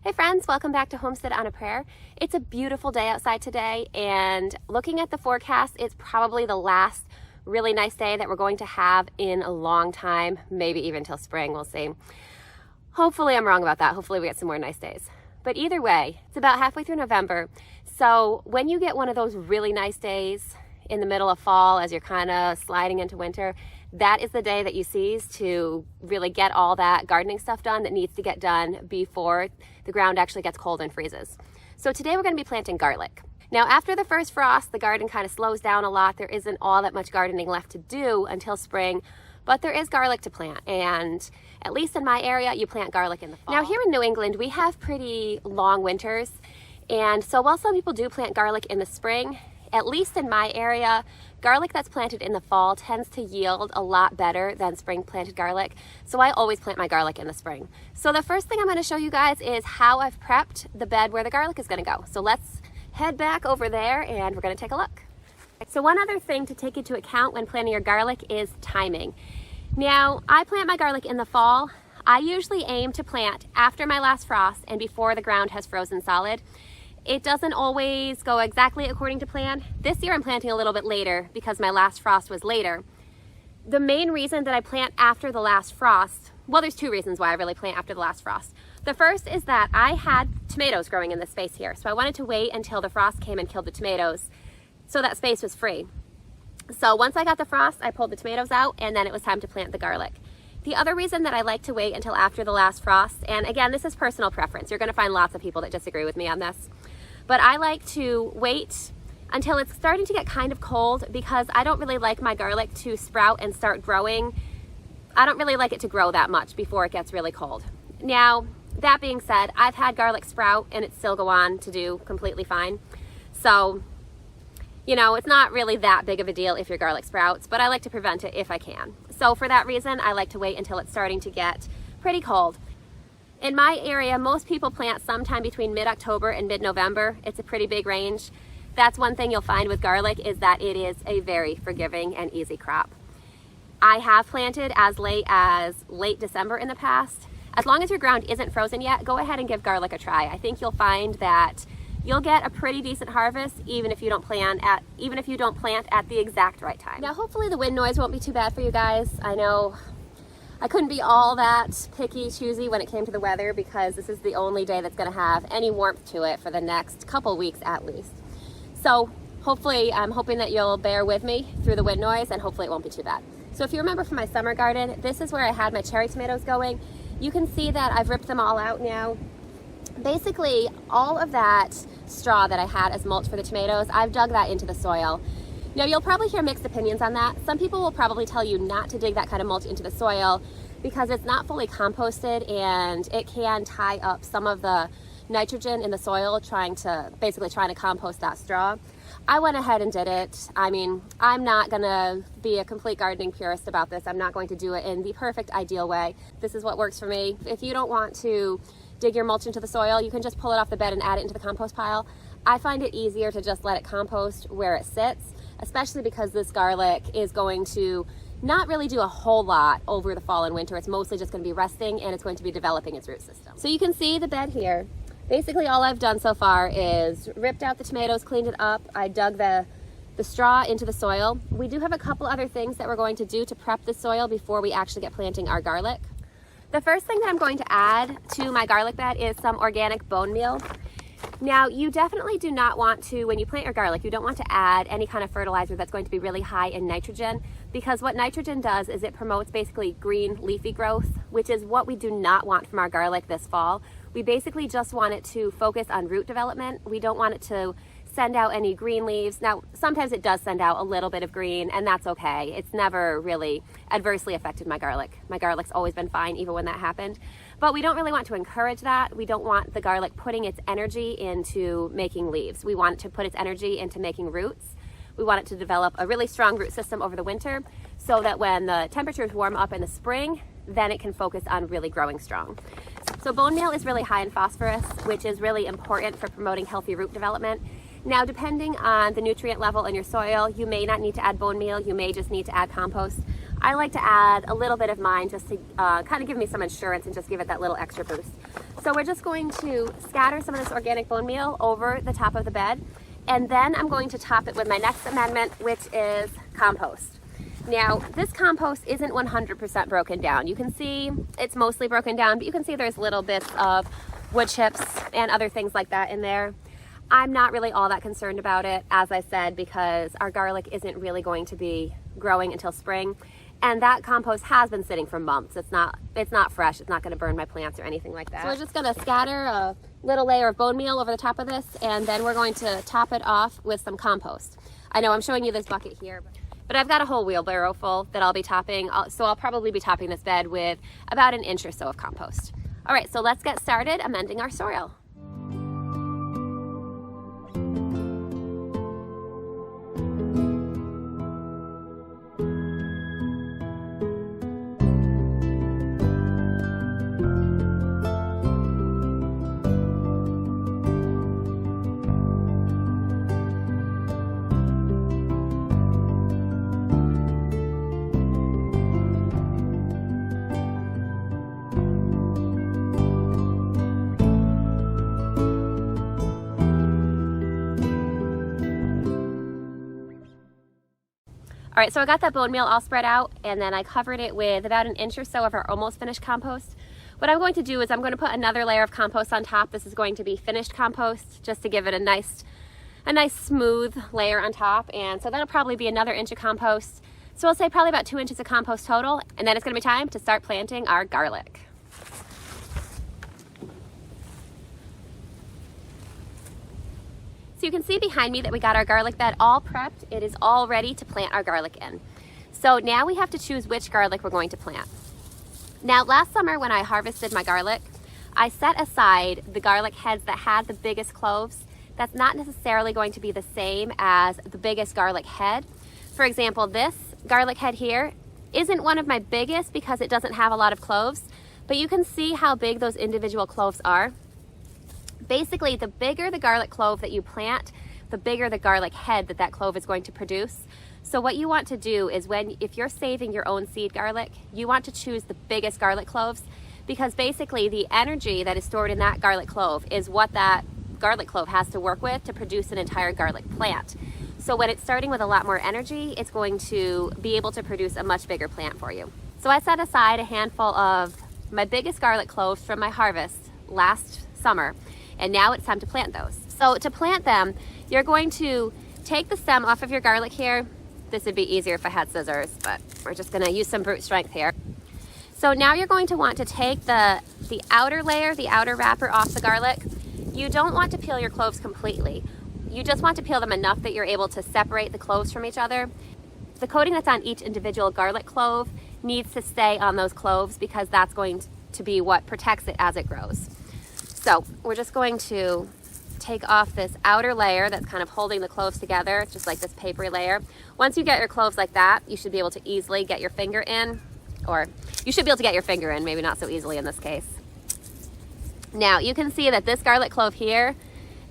Hey friends, welcome back to Homestead on a Prayer. It's a beautiful day outside today, and looking at the forecast, it's probably the last really nice day that we're going to have in a long time, maybe even till spring, we'll see. Hopefully I'm wrong about that. Hopefully we get some more nice days. But either way, it's about halfway through November. So when you get one of those really nice days in the middle of fall as you're kind of sliding into winter, that is the day that you seize to really get all that gardening stuff done that needs to get done before the ground actually gets cold and freezes. So today we're going to be planting garlic. Now after the first frost, the garden kind of slows down a lot. There isn't all that much gardening left to do until spring, but there is garlic to plant, and at least in my area, you plant garlic in the fall. Now here in New England, we have pretty long winters, and so while some people do plant garlic in the spring, at least in my area, garlic that's planted in the fall tends to yield a lot better than spring planted garlic. So I always plant my garlic in the spring. So the first thing I'm going to show you guys is how I've prepped the bed where the garlic is going to go. So let's head back over there and we're going to take a look. So one other thing to take into account when planting your garlic is timing. Now I plant my garlic in the fall. I usually aim to plant after my last frost and before the ground has frozen solid. It doesn't always go exactly according to plan. This year I'm planting a little bit later because my last frost was later. The main reason that I plant after the last frost, well, there's two reasons why I really plant after the last frost. The first is that I had tomatoes growing in this space here, so I wanted to wait until the frost came and killed the tomatoes so that space was free. So once I got the frost, I pulled the tomatoes out, and then it was time to plant the garlic. The other reason that I like to wait until after the last frost, and again, this is personal preference. You're going to find lots of people that disagree with me on this. But I like to wait until it's starting to get kind of cold because I don't really like my garlic to sprout and start growing. I don't really like it to grow that much before it gets really cold. Now, that being said, I've had garlic sprout and it still go on to do completely fine. So, you know, it's not really that big of a deal if your garlic sprouts, but I like to prevent it if I can. So for that reason, I like to wait until it's starting to get pretty cold. In my area, most people plant sometime between mid-October and mid-November. It's a pretty big range. That's one thing you'll find with garlic is that it is a very forgiving and easy crop. I have planted as late December in the past. As long as your ground isn't frozen yet, go ahead and give garlic a try. I think you'll find that you'll get a pretty decent harvest even if you don't plant at the exact right time. Now hopefully the wind noise won't be too bad for you guys. I know I couldn't be all that picky, choosy when it came to the weather because this is the only day that's going to have any warmth to it for the next couple weeks at least. So hopefully, I'm hoping that you'll bear with me through the wind noise and hopefully it won't be too bad. So if you remember from my summer garden, this is where I had my cherry tomatoes going. You can see that I've ripped them all out now. Basically, all of that straw that I had as mulch for the tomatoes, I've dug that into the soil. Now you'll probably hear mixed opinions on that. Some people will probably tell you not to dig that kind of mulch into the soil because it's not fully composted and it can tie up some of the nitrogen in the soil trying to compost that straw. I went ahead and did it. I mean, I'm not gonna be a complete gardening purist about this. I'm not going to do it in the perfect ideal way. This is what works for me. If you don't want to dig your mulch into the soil, you can just pull it off the bed and add it into the compost pile. I find it easier to just let it compost where it sits, especially because this garlic is going to not really do a whole lot over the fall and winter. It's mostly just going to be resting and it's going to be developing its root system. So you can see the bed here. Basically all I've done so far is ripped out the tomatoes, cleaned it up. I dug the straw into the soil. We do have a couple other things that we're going to do to prep the soil before we actually get planting our garlic. The first thing that I'm going to add to my garlic bed is some organic bone meal. Now, you definitely do not want to, when you plant your garlic, you don't want to add any kind of fertilizer that's going to be really high in nitrogen, because what nitrogen does is it promotes basically green leafy growth, which is what we do not want from our garlic this fall. We basically just want it to focus on root development. We don't want it to send out any green leaves. Now, sometimes it does send out a little bit of green, and that's okay. It's never really adversely affected my garlic. My garlic's always been fine, even when that happened. But we don't really want to encourage that. We don't want the garlic putting its energy into making leaves. We want it to put its energy into making roots. We want it to develop a really strong root system over the winter so that when the temperatures warm up in the spring, then it can focus on really growing strong. So bone meal is really high in phosphorus, which is really important for promoting healthy root development. Now, depending on the nutrient level in your soil, you may not need to add bone meal. You may just need to add compost. I like to add a little bit of mine just to kind of give me some insurance and just give it that little extra boost. So we're just going to scatter some of this organic bone meal over the top of the bed, and then I'm going to top it with my next amendment, which is compost. Now, this compost isn't 100% broken down. You can see it's mostly broken down, but you can see there's little bits of wood chips and other things like that in there. I'm not really all that concerned about it, as I said, because our garlic isn't really going to be growing until spring. And that compost has been sitting for months. It's not fresh. It's not going to burn my plants or anything like that. So we're just going to scatter a little layer of bone meal over the top of this, and then we're going to top it off with some compost. I know I'm showing you this bucket here, but I've got a whole wheelbarrow full that I'll be topping. So I'll probably be topping this bed with about an inch or so of compost. All right, so let's get started amending our soil. All right, so I got that bone meal all spread out, and then I covered it with about an inch or so of our almost finished compost. What I'm going to do is I'm going to put another layer of compost on top. This is going to be finished compost, just to give it a nice smooth layer on top. And so that'll probably be another inch of compost. So I'll say probably about 2 inches of compost total, and then it's going to be time to start planting our garlic. So you can see behind me that we got our garlic bed all prepped. It is all ready to plant our garlic in. So now we have to choose which garlic we're going to plant. Now, last summer when I harvested my garlic, I set aside the garlic heads that had the biggest cloves. That's not necessarily going to be the same as the biggest garlic head. For example, this garlic head here isn't one of my biggest because it doesn't have a lot of cloves, but you can see how big those individual cloves are. Basically, the bigger the garlic clove that you plant, the bigger the garlic head that clove is going to produce. So what you want to do is if you're saving your own seed garlic, you want to choose the biggest garlic cloves, because basically the energy that is stored in that garlic clove is what that garlic clove has to work with to produce an entire garlic plant. So when it's starting with a lot more energy, it's going to be able to produce a much bigger plant for you. So I set aside a handful of my biggest garlic cloves from my harvest last summer, and now it's time to plant those. So to plant them, you're going to take the stem off of your garlic here. This would be easier if I had scissors, but we're just gonna use some brute strength here. So now you're going to want to take the outer layer, the outer wrapper off the garlic. You don't want to peel your cloves completely. You just want to peel them enough that you're able to separate the cloves from each other. The coating that's on each individual garlic clove needs to stay on those cloves because that's going to be what protects it as it grows. So we're just going to take off this outer layer that's kind of holding the cloves together, just like this papery layer. Once you get your cloves like that, you should be able to easily get your finger in, or you should be able to get your finger in, maybe not so easily in this case. Now you can see that this garlic clove here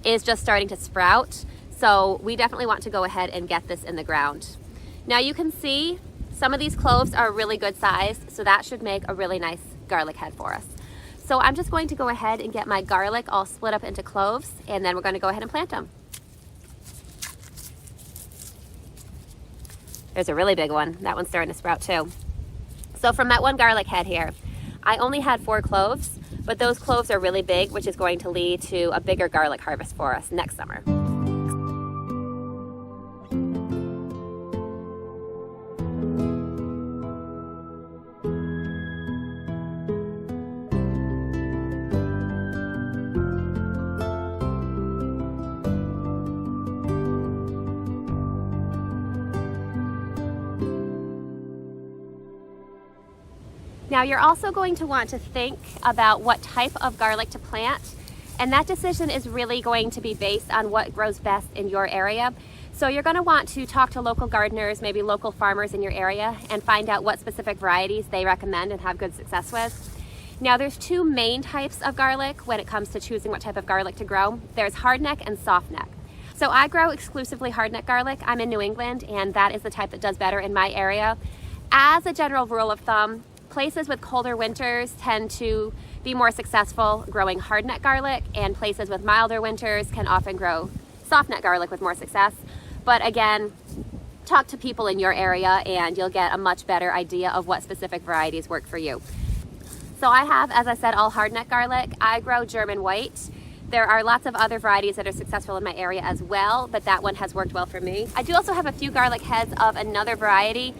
is just starting to sprout, so we definitely want to go ahead and get this in the ground. Now you can see some of these cloves are really good sized, so that should make a really nice garlic head for us. So I'm just going to go ahead and get my garlic all split up into cloves, and then we're going to go ahead and plant them. There's a really big one. That one's starting to sprout too. So from that one garlic head here, I only had 4 cloves, but those cloves are really big, which is going to lead to a bigger garlic harvest for us next summer. Now you're also going to want to think about what type of garlic to plant, and that decision is really going to be based on what grows best in your area. So you're going to want to talk to local gardeners, maybe local farmers in your area, and find out what specific varieties they recommend and have good success with. Now there's 2 main types of garlic when it comes to choosing what type of garlic to grow. There's hardneck and softneck. So I grow exclusively hardneck garlic. I'm in New England, and that is the type that does better in my area. As a general rule of thumb, places with colder winters tend to be more successful growing hardneck garlic, and places with milder winters can often grow softneck garlic with more success. But again, talk to people in your area and you'll get a much better idea of what specific varieties work for you. So I have, as I said, all hardneck garlic. I grow German white. There are lots of other varieties that are successful in my area as well, but that one has worked well for me. I do also have a few garlic heads of another variety.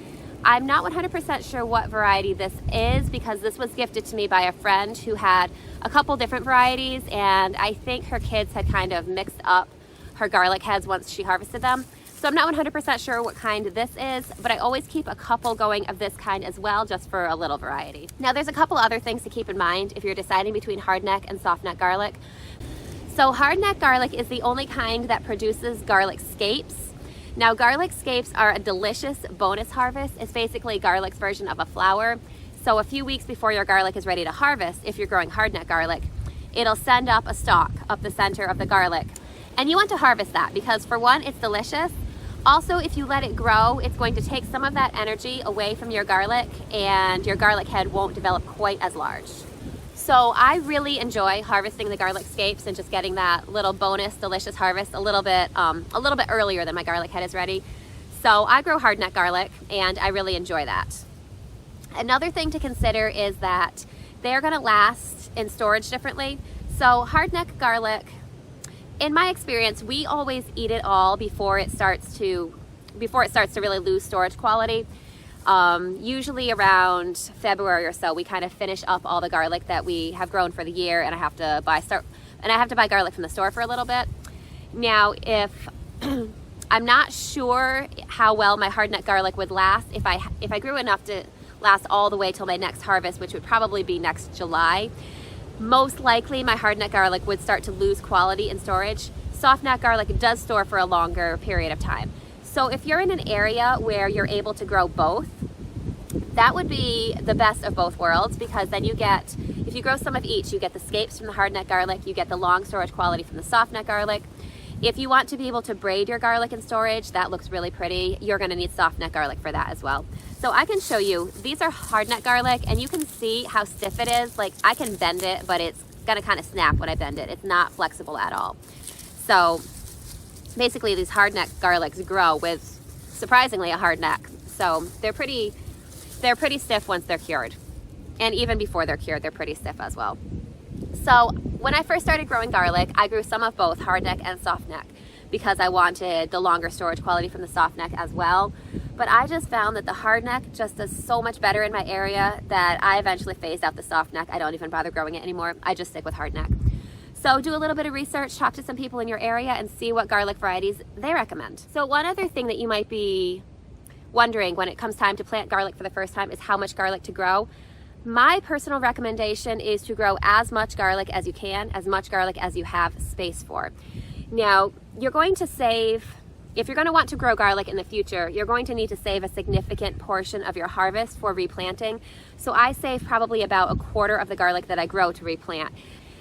I'm not 100% sure what variety this is because this was gifted to me by a friend who had a couple different varieties, and I think her kids had kind of mixed up her garlic heads once she harvested them. So I'm not 100% sure what kind this is, but I always keep a couple going of this kind as well, just for a little variety. Now there's a couple other things to keep in mind if you're deciding between hardneck and softneck garlic. So hardneck garlic is the only kind that produces garlic scapes. Now garlic scapes are a delicious bonus harvest. It's basically garlic's version of a flower. So a few weeks before your garlic is ready to harvest, if you're growing hardneck garlic, it'll send up a stalk up the center of the garlic. And you want to harvest that because, for one, it's delicious. Also, if you let it grow, it's going to take some of that energy away from your garlic and your garlic head won't develop quite as large. So I really enjoy harvesting the garlic scapes and just getting that little bonus delicious harvest a little bit earlier than my garlic head is ready. So I grow hardneck garlic and I really enjoy that. Another thing to consider is that they're going to last in storage differently. So hardneck garlic, in my experience, we always eat it all before it starts to really lose storage quality. Usually around February or so, we kind of finish up all the garlic that we have grown for the year, and I have to buy garlic from the store for a little bit. Now, if I'm not sure how well my hardneck garlic would last if I grew enough to last all the way till my next harvest, which would probably be next July. Most likely my hardneck garlic would start to lose quality in storage. Softneck garlic does store for a longer period of time. So if you're in an area where you're able to grow both, that would be the best of both worlds, because then if you grow some of each, you get the scapes from the hardneck garlic, you get the long storage quality from the softneck garlic. If you want to be able to braid your garlic in storage, that looks really pretty. You're gonna need softneck garlic for that as well. So I can show you, these are hardneck garlic, and you can see how stiff it is. Like, I can bend it, but it's gonna kind of snap when I bend it. It's not flexible at all. So basically these hardneck garlics grow with, surprisingly, a hard neck. So they're pretty stiff once they're cured. And even before they're cured, they're pretty stiff as well. So when I first started growing garlic, I grew some of both hardneck and softneck because I wanted the longer storage quality from the softneck as well. But I just found that the hardneck just does so much better in my area that I eventually phased out the softneck. I don't even bother growing it anymore. I just stick with hardneck. So do a little bit of research, talk to some people in your area and see what garlic varieties they recommend. So one other thing that you might be wondering when it comes time to plant garlic for the first time is how much garlic to grow. My personal recommendation is to grow as much garlic as you can, as much garlic as you have space for. Now, you're going to save, if you're going to want to grow garlic in the future, you're going to need to save a significant portion of your harvest for replanting. So I save probably about a quarter of the garlic that I grow to replant.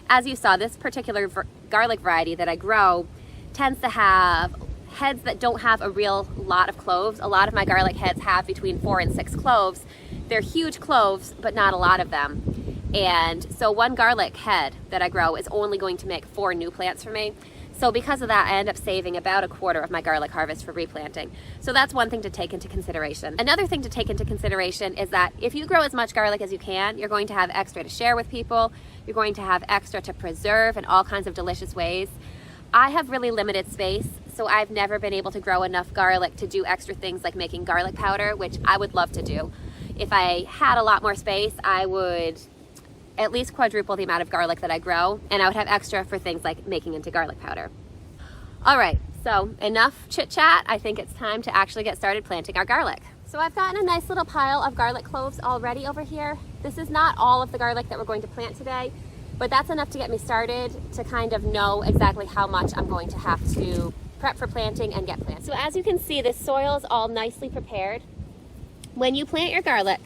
As you saw, this particular garlic variety that I grow tends to have heads that don't have a real lot of cloves. A lot of my garlic heads have between 4 and 6 cloves. They're huge cloves, but not a lot of them. And so one garlic head that I grow is only going to make 4 new plants for me. So because of that, I end up saving about a quarter of my garlic harvest for replanting. So that's one thing to take into consideration. Another thing to take into consideration is that if you grow as much garlic as you can, you're going to have extra to share with people. You're going to have extra to preserve in all kinds of delicious ways. I have really limited space, so I've never been able to grow enough garlic to do extra things like making garlic powder, which I would love to do. If I had a lot more space, I would at least quadruple the amount of garlic that I grow, and I would have extra for things like making into garlic powder. All right, so enough chit chat. I think it's time to actually get started planting our garlic. So I've gotten a nice little pile of garlic cloves already over here. This is not all of the garlic that we're going to plant today, but that's enough to get me started to kind of know exactly how much I'm going to have to prep for planting and get planted. So as you can see, this soil is all nicely prepared. When you plant your garlic,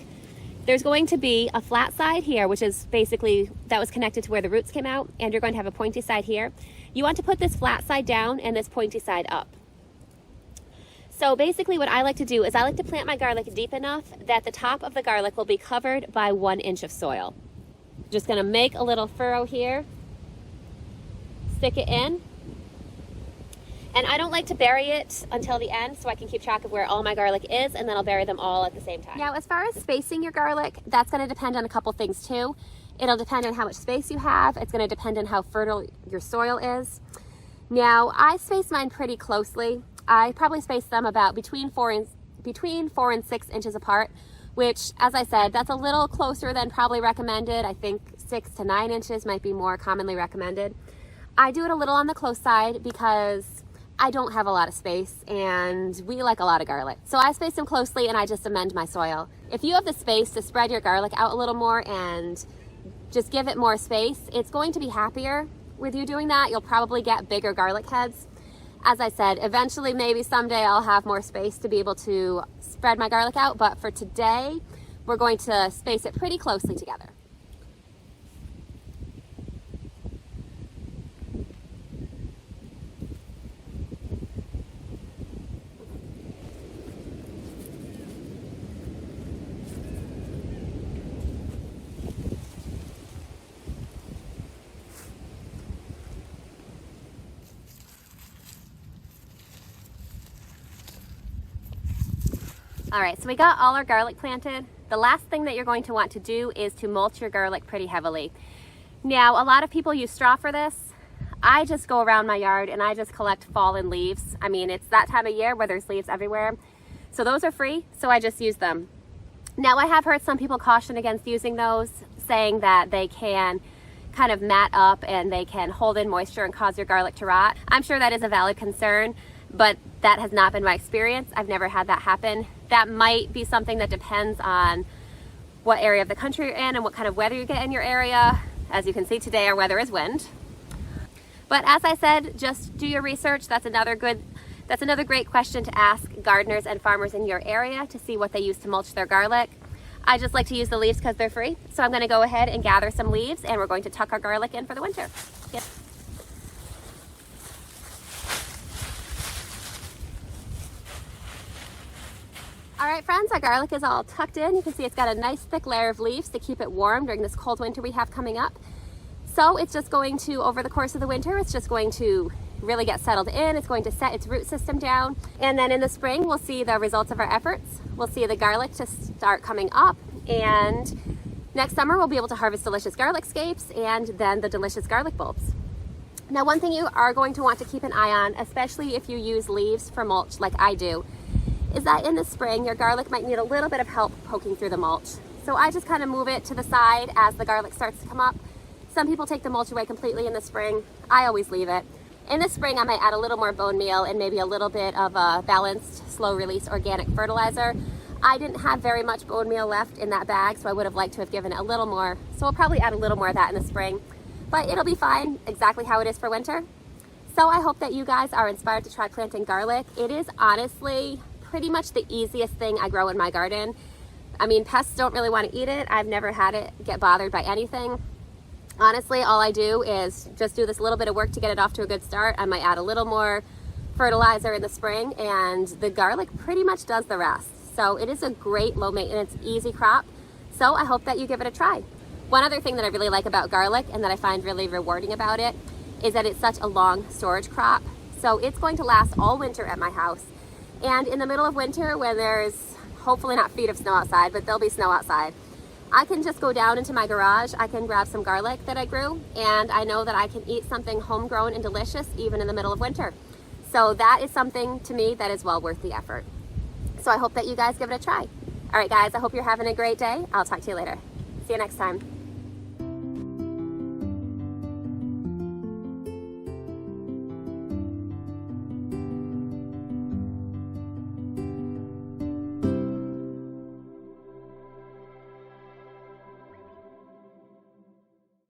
there's going to be a flat side here, which is basically, that was connected to where the roots came out, and you're going to have a pointy side here. You want to put this flat side down and this pointy side up. So basically what I like to do is I like to plant my garlic deep enough that the top of the garlic will be covered by 1 inch of soil. Just gonna make a little furrow here, stick it in, and I don't like to bury it until the end so I can keep track of where all my garlic is, and then I'll bury them all at the same time. Now, as far as spacing your garlic, that's gonna depend on a couple things too. It'll depend on how much space you have. It's gonna depend on how fertile your soil is. Now, I space mine pretty closely. I probably space them about between 4 and 6 inches apart, which, as I said, that's a little closer than probably recommended. I think 6 to 9 inches might be more commonly recommended. I do it a little on the close side because I don't have a lot of space and we like a lot of garlic. So I space them closely and I just amend my soil. If you have the space to spread your garlic out a little more and just give it more space, it's going to be happier with you doing that. You'll probably get bigger garlic heads. As I said, eventually, maybe someday I'll have more space to be able to spread my garlic out, but for today, we're going to space it pretty closely together. All right, so we got all our garlic planted. The last thing that you're going to want to do is to mulch your garlic pretty heavily. Now, a lot of people use straw for this. I just go around my yard and I just collect fallen leaves. I mean, it's that time of year where there's leaves everywhere. So those are free, so I just use them. Now, I have heard some people caution against using those, saying that they can kind of mat up and they can hold in moisture and cause your garlic to rot. I'm sure that is a valid concern, but that has not been my experience. I've never had that happen. That might be something that depends on what area of the country you're in and what kind of weather you get in your area. As you can see today, our weather is wind. But as I said, just do your research. That's another great question to ask gardeners and farmers in your area to see what they use to mulch their garlic. I just like to use the leaves because they're free. So I'm gonna go ahead and gather some leaves and we're going to tuck our garlic in for the winter. Yep. All right, friends, our garlic is all tucked in. You can see it's got a nice thick layer of leaves to keep it warm during this cold winter we have coming up. So it's just going to, over the course of the winter, it's just going to really get settled in. It's going to set its root system down. And then in the spring, we'll see the results of our efforts. We'll see the garlic just start coming up. And next summer, we'll be able to harvest delicious garlic scapes and then the delicious garlic bulbs. Now, one thing you are going to want to keep an eye on, especially if you use leaves for mulch like I do, is that in the spring, your garlic might need a little bit of help poking through the mulch. So I just kind of move it to the side as the garlic starts to come up. Some people take the mulch away completely in the spring. I always leave it. In the spring, I might add a little more bone meal and maybe a little bit of a balanced, slow-release organic fertilizer. I didn't have very much bone meal left in that bag, so I would have liked to have given it a little more. So we'll probably add a little more of that in the spring. But it'll be fine, exactly how it is for winter. So I hope that you guys are inspired to try planting garlic. It is honestly pretty much the easiest thing I grow in my garden. I mean, pests don't really want to eat it. I've never had it get bothered by anything. Honestly, all I do is just do this little bit of work to get it off to a good start. I might add a little more fertilizer in the spring and the garlic pretty much does the rest. So it is a great low maintenance, easy crop. So I hope that you give it a try. One other thing that I really like about garlic and that I find really rewarding about it is that it's such a long storage crop. So it's going to last all winter at my house. And in the middle of winter, when there's hopefully not feet of snow outside, but there'll be snow outside, I can just go down into my garage, I can grab some garlic that I grew, and I know that I can eat something homegrown and delicious even in the middle of winter. So that is something to me that is well worth the effort. So I hope that you guys give it a try. All right, guys, I hope you're having a great day. I'll talk to you later. See you next time.